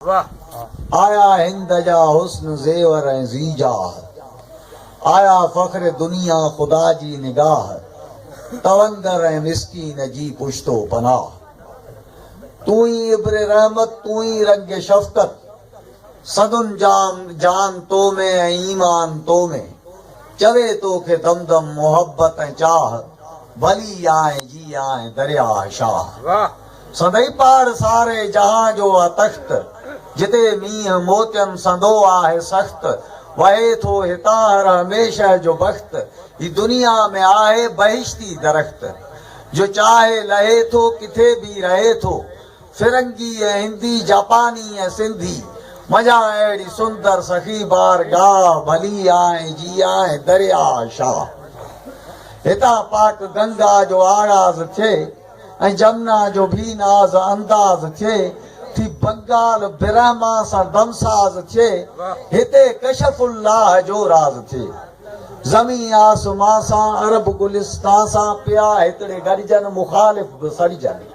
आया हिंद जा हुस्न ज़ेवर ऐं ज़ीजाह, आया फ़ख्र दुनिया खुदा जी निगाह, तवंदर ऐं मिस्कीन जी पुश्तो पनाह। तू ही इब्र रहमत, तू ही रंग शफ़क़त, सदुन जान तो में ऐं ईमान तो में, चवे तो के दम दम मोहब्बत ऐं चाह, भली आए जी आए दरिया शाह। सदई पाड़ सारे जहां जो आ तख्त, जिते मींह मोतियन संदो आहे सख्त, वहे थो हितां हमेशा जो बख्त, ही दुनिया में आहे बहिश्ती दरख्त, जो चाहे लहे थो किथे भी रहे थो, फिरंगी ऐं हिंदी जापानी ऐं सिंधी, मजा अहिड़ी सुंदर सखी बार गाह, भली आए जी आए दरिया शाह। हितां पाक गंगा जो आगाज़ थिए ऐं जमुना जो भी नाज़ अंदाज़ थिए, थी बंगाल बिरहमा सां दमसाज़ थिए, हिते कशफुल्लाह जो राज़ थिए। ज़मीं आसमां सां अरब गुलिस्तान सां पिया हिकिड़े गॾिजनि मुखालिफ़ बि सड़िजनि,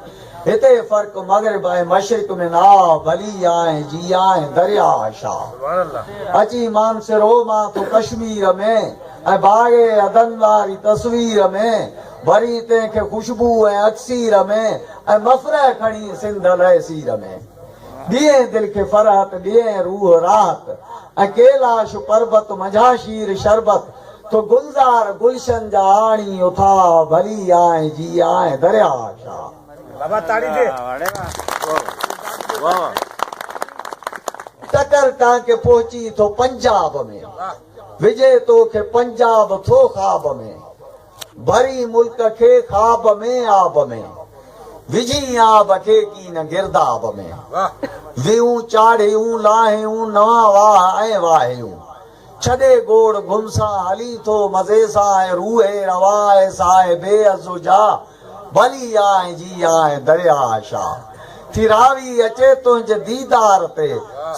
हिते फ़र्क़ु मग़रिब ऐं मशरिक़ में ना, भली आए जी आए दरिया शाह। अची मानसिरो मां तो कश्मीर में ऐं बाग़े अदन वारी तस्वीर में, वरी तंहिंखे ख़ुशबू ऐं अक्सीर में, ऐं मफ़र खणी सिंध लहे सीर में, ॾिए दिलि खे फ़रहत ॾिए रूह राहत, ऐं कैलाश पर्वत मंझा शीर शरबत, तो गुलज़ार गुलशन जा आणी उथा, भली आए जी आए दरिया शाह। बाबा ताड़ी दे। टकर टांके पहुची तो पंजाब में, विजय तो के पंजाब थो ख्वाब में, भरी मुल्क खे ख्वाब में आब में, विझी आब खे की न गिरदाब में, वियूं चाढ़ियूं लाहियूं नवां वाह ऐं वाहियूं, छॾे गोड़ घुमसां हली थो मज़े सां, ऐं रूहे रवा ऐं साए बेअज़ो जा, भली आए जी आए दरिया शाह। थी रावी अचे तुंहिंजे दीदार ते,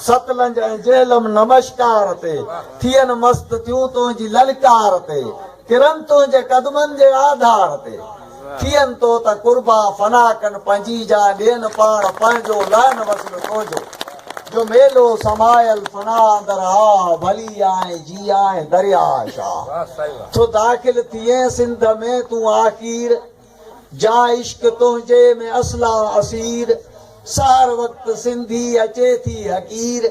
सतलंज ऐं जेलम नमस्कार ते, थियन मस्त थियूं तुंहिंजी ललकार ते, किरन तुंहिंजे कदमनि जे आधार ते, थियन तो त कुर्बा फना कन पंहिंजी जा, ॾियनि पाण पंहिंजो लहन वसल तुंहिंजो, जो मेलो समायल फना अंदर हा, भली आए जी आए दरिया शाह। तो दाखिल थिए सिंध में तूं आखिर, जा इश्क तुंहिंजे में असला असीर, सार वक्त सिंधी अचे थी हकीर,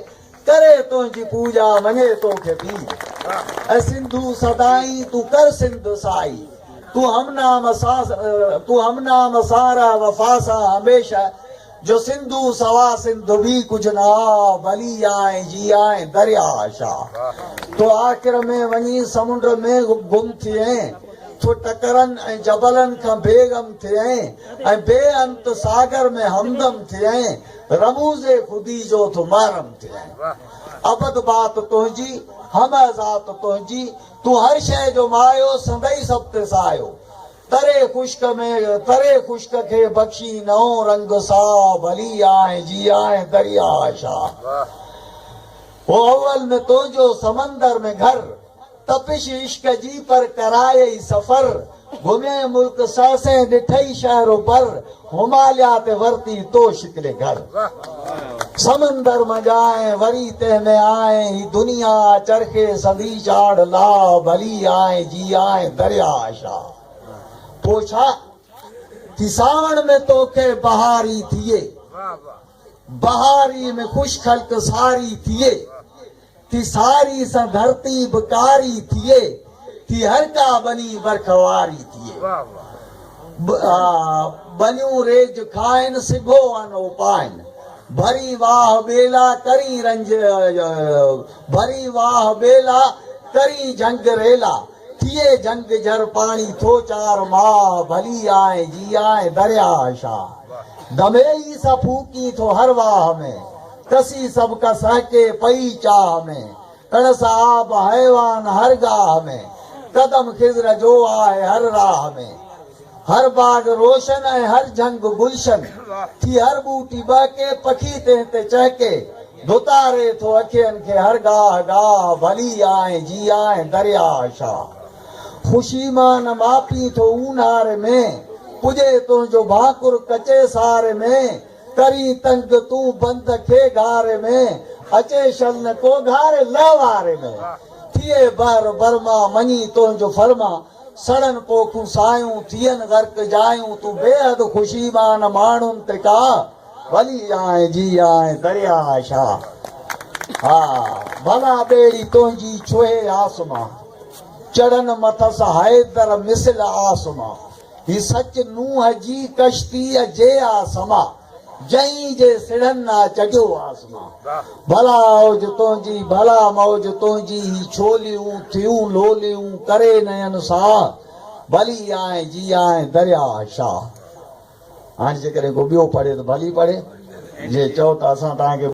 करे तुंहिंजी पूजा मञे तोखे पीर, ऐं सिंधू सदाई तूं कर सिंध साई, तूं हमनाम सारा वफ़ा सां हमेशा, जो सिंधू सवा सिंध भी कुझ ना, भली आए जी आए दरिया शाह। तो आख़िर में वञी समुंड में गुम थिए, तो टकरन ऐं जबलन खां बेगम थिए, ऐं बेअंत सागर में हमदम थिए, रमूज़े खुदी जो तो मारम थिए। अबद बात तुंहिंजी हम ज़ात तुंहिंजी, तूं हर शइ जो मायो संदई सभ ते सायो, तरे खुश्क खे बख़्शी नओं रंग सा, भली आए जी आए दरिया शाह। वो अव्वल में तुंहिंजो समंदर में घर, तपिश इश्क जी पर कराए सफ़र, घुमे मुल्क सासे ॾिठई शहरो पर, हिमालया ते वरती तो शिकले घर। समंदर मजाए वरी तंहिं में आए, ही दुनिया चरखे सदी चाढ़ ला, भली आए जी आए दरिया शाह। पोछा थी सावण में तोखे बहारी थिए, बहारी में खुश खल्क सारी थिए, थी सारी सा धरती बकारी थिए, थी हर का बनी बरखवारी थिए, बनियूं रेज खाइन सिगो अनो पाइन, भरी वाह बेला करी रंज, भरी वाह बेला करी जंग रेला, थिए जंग जर पानी थो चार माह, भली आए जी आए दरिया शाह। दमेई सा फूकी थो हर वाह में, कसी सब का सहके पई चाह में, कण साहब हैवान हर गाह में, कदम खिजर जो आए हर राह में, हर बाग रोशन है हर जंग गुलशन, थी हर बूटी बहके पखी ते चहके, दुतारे थो अखियन के हर गाह गाह, भली आए जी आए दरिया शाह। खुशी मान मापी थो ऊनारे में, पुजे तुंहिंजो भाकुर कचे सारे में, करी तंग तू बंद खे घारे में अचे शन को घारे लवारे में थिए बर बर्मा मनी तुंहिंजो फरमा सड़न पोखूं सायूं थियन गर्क जायूं तू बेहद खुशी मान माण्हुनि ते का भली आए जी आए दरिया शाह हा भला बेड़ी तुंहिंजी छुहे आसमां चढ़न मथस हैदर मिसल आसमां ही सच नूह जी कश्ती जे आसमां जई जे सिड़न ना चढ़ियो आसमां भला मौज तुंहिंजी भला मौज तुंहिंजी ही छोलियूं थियूं लोलियूं करे नयन सां भली आए जी आए दरिया शाह हाणे जेकॾहिं को ॿियो पढ़े त भली पढ़े जे चओ त असां तव्हांखे